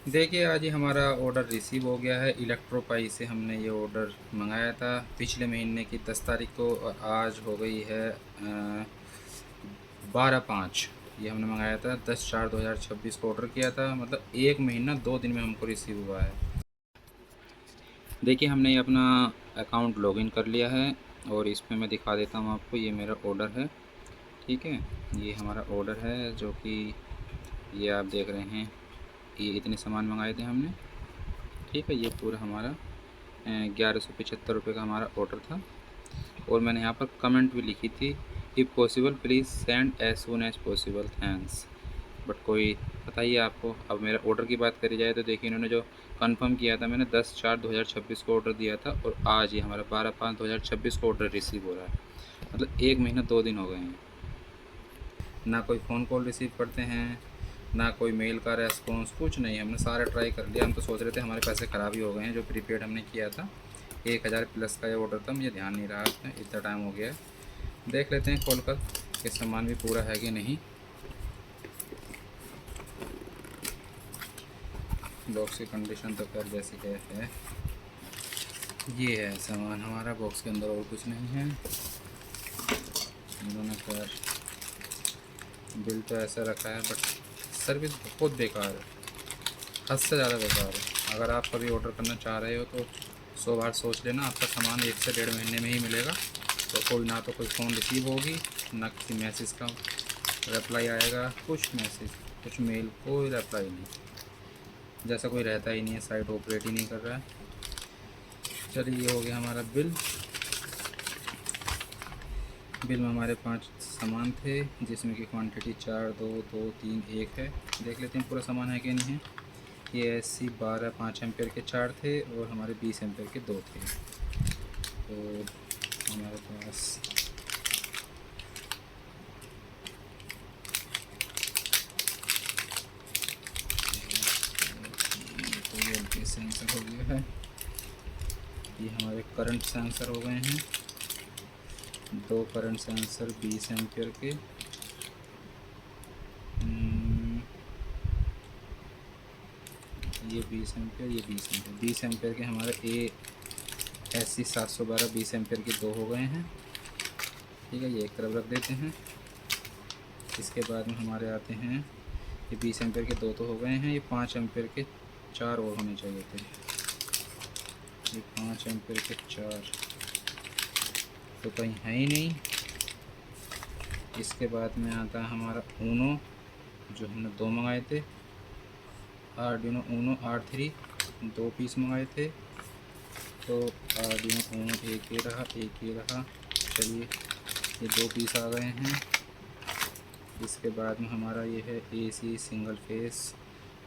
देखिए आज ही हमारा ऑर्डर रिसीव हो गया है। इलेक्ट्रोपाई से हमने ये ऑर्डर मंगाया था पिछले महीने की 10 तारीख को, और आज हो गई है 12/5। ये हमने मंगाया था 10/4/2026 को ऑर्डर किया था, मतलब 1 महीना 2 दिन में हमको रिसीव हुआ है। देखिए हमने ये अपना अकाउंट लॉगिन कर लिया है और इसमें मैं दिखा देता हूँ आपको। ये मेरा ऑर्डर है, ठीक है। ये हमारा ऑर्डर है जो कि ये आप देख रहे हैं। ये इतने सामान मंगाए थे हमने, ठीक है। ये पूरा हमारा 1175 रुपये का हमारा ऑर्डर था। और मैंने यहाँ पर कमेंट भी लिखी थी, if possible please send as soon as possible, thanks. But कोई, बताइए आपको। अब मेरा ऑर्डर की बात करी जाए तो देखिए इन्होंने जो कंफर्म किया था, मैंने 10/4/2026 को ऑर्डर दिया था और आज ये हमारा 12/5/2026 को ऑर्डर रिसीव हो रहा है। मतलब 1 महीना 2 दिन हो गए हैं। ना कोई फ़ोन कॉल रिसीव करते हैं, ना कोई मेल का रेस्पॉन्स, कुछ नहीं। हमने सारा ट्राई कर लिया। हम तो सोच रहे थे हमारे पैसे ख़राब ही हो गए हैं जो प्रीपेड हमने किया था। 1000 प्लस का ये ऑर्डर था, मुझे ध्यान नहीं रहा था, इतना टाइम हो गया है। देख लेते हैं खोल कर कि सामान भी पूरा है कि नहीं। बॉक्स की कंडीशन तो खैर जैसी है। ये है सामान हमारा, बॉक्स के अंदर और कुछ नहीं है। इन्होंने खैर बिल तो ऐसा रखा है, बट सर्विस बहुत बेकार है, हद से ज़्यादा बेकार है। अगर आप कभी ऑर्डर करना चाह रहे हो तो 100 बार सोच लेना। आपका सामान 1 से 1.5 महीने में ही मिलेगा। तो कोई ना तो कोई फ़ोन रिसीव होगी, ना किसी मैसेज का रिप्लाई आएगा, कुछ मैसेज कुछ मेल, कोई रिप्लाई नहीं। जैसा कोई रहता ही नहीं है, साइट ऑपरेट ही नहीं कर रहा है। चलिए ये हो गया हमारा बिल। बिल में हमारे 5 सामान थे, जिसमें कि क्वांटिटी 4, 2, 2, 3, 1 है। देख लेते हैं पूरा सामान है कि नहीं है। ये AC 12 5 एम्पेयर के 4 थे और हमारे 20 एम्पेयर के 2 थे। तो हमारे पास ये सेंसर हो गया है। ये हमारे करंट सेंसर हो गए हैं, 2 करंट सेंसर 20 एम्पेयर के। ये 20 एम्पेयर, ये 20 एम्पेयर के हमारे AC 712 20 एम्पेयर के 2 हो गए हैं, ठीक है। ये एक तरफ रख देते हैं। इसके बाद में हमारे आते हैं, ये 20 एम्पेयर के 2 तो हो गए हैं। ये 5 एम्पेयर के 4 और होने चाहिए थे। ये 5 एम्पेयर के 4 तो कहीं है ही नहीं। इसके बाद में आता है हमारा ऊनो, जो हमने 2 मंगाए थे। आर्डिनो ऊनो R3 2 पीस मंगाए थे। तो आर्डिनो ऊनो एक ये रहा, एक ये रहा। चलिए ये 2 पीस आ गए हैं। इसके बाद में हमारा ये है AC single phase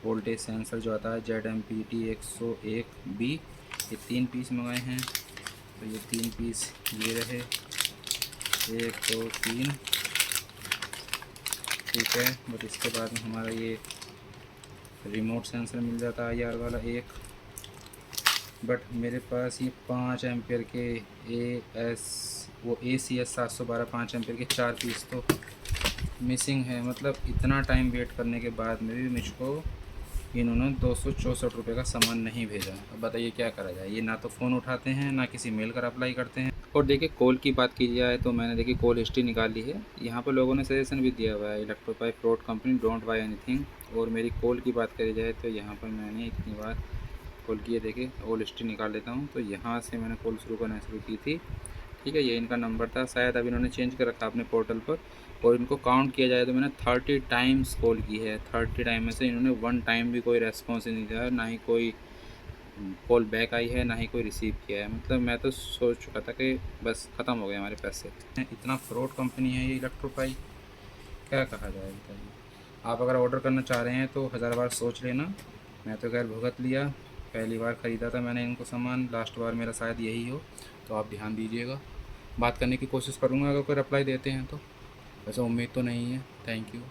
voltage sensor जो आता है ZMPT 101B। ये 3 पीस मंगाए हैं। तो ये 3 पीस ये रहे, 1 2 3, ठीक है। बट इसके बाद में हमारा ये रिमोट सेंसर मिल जाता है IR वाला एक। बट मेरे पास ये 5 एम्पेयर के ACS 712 5 एम्पेयर के 4 पीस तो मिसिंग है। मतलब इतना टाइम वेट करने के बाद में भी मुझको इन्होंने 264 रुपये का सामान नहीं भेजा। अब बताइए क्या करा जाए। ये ना तो फ़ोन उठाते हैं, ना किसी मेल का अप्लाई करते हैं। और देखिए कॉल की बात की जाए तो मैंने देखिए कॉल हिस्ट्री निकाल ली है। यहाँ पर लोगों ने सजेशन भी दिया हुआ है, Electropie fraud company, don't buy anything. और मेरी कॉल की बात करी जाए तो यहाँ पर मैंने इतनी बार कॉल की है। देखिए कॉल हिस्ट्री निकाल लेता हूँ। तो यहाँ से मैंने कॉल शुरू की थी, ठीक है। ये इनका नंबर था, शायद अब इन्होंने चेंज कर रखा अपने पोर्टल पर। और इनको काउंट किया जाए तो मैंने 30 टाइम्स कॉल की है। 30 टाइम में से इन्होंने 1 टाइम भी कोई रेस्पॉन्स नहीं दिया है, ना ही कोई कॉल बैक आई है, ना ही कोई रिसीव किया है। मतलब मैं तो सोच चुका था कि बस ख़त्म हो गए हमारे पैसे। इतना फ्रॉड कंपनी है ये इलेक्ट्रोपाई, क्या कहा जाए बताइए। आप अगर ऑर्डर करना चाह रहे हैं तो 1000 बार सोच लेना। मैं तो खैर भुगत लिया, पहली बार ख़रीदा था मैंने इनको सामान, लास्ट बार मेरा शायद यही हो। तो आप ध्यान दीजिएगा। बात करने की कोशिश करूँगा अगर कोई रिप्लाई देते हैं तो, वैसे उम्मीद तो नहीं है। Thank you.